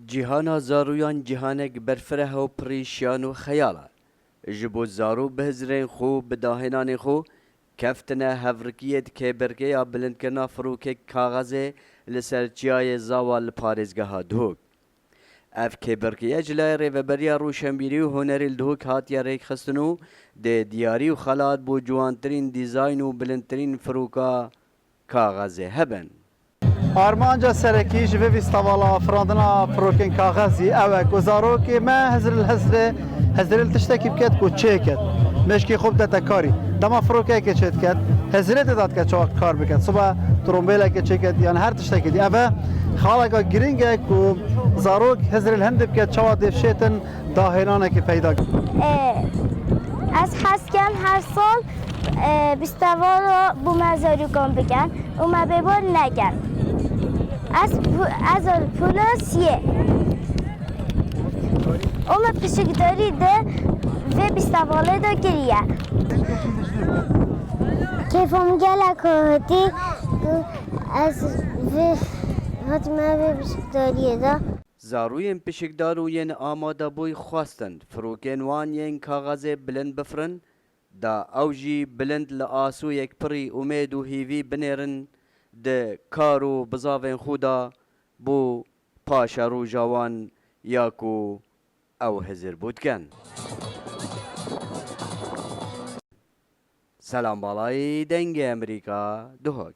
جیهانا زارویان جیهانک برفره و پریشان و خیاله جبو زارو بهزرین خو بداهنان خو کفتنه هفرکیت که برگه یا بلند کرنا فروک کاغذه لسر چیای زاوال پارزگه ها دوک اف که برگه جلای ریوبریا روشنبیری و هنری لدوک هاتیا ریک خستنو ده دیاری و خلات بو جوانترین دیزاین و بلندترین فروکا کاغذه هبن آرمانجا سرکی جوی ویستاوالا فراندنا فروکن کاغذی اوه گزارو که ما هزر التشتکی بکت کو چه کت مشکی خوب دتا کاری دما فروکه که چت کت هزره داد که چاق کار بکت صبح ترومبیل که چه کت یعنی هر تشتکی دی اوه خالقا گرینگه کو زاروک هزر الهند بکت چوا دفشتن داهنانه که پیدا کت از خسکم هر سال بیستاوالا بو مزاری کن بگن و ما ببار نگن از پولاسیه اما پشکداری ده و بیستاواله دا گریه کیفم گله که از هاتی ما پشکداریه دا زاروین پشکدار و ین آماده بوی خواستند فروکن وان ین کاغذ بلند بفرن دا اوجی بلند لآسو یک پری امید و هیوی بنیرن ده کارو بزاوین خودا بو پاشا رو جوان یاکو او هزر بودکن سلام بالای دنگ امریکا دهوک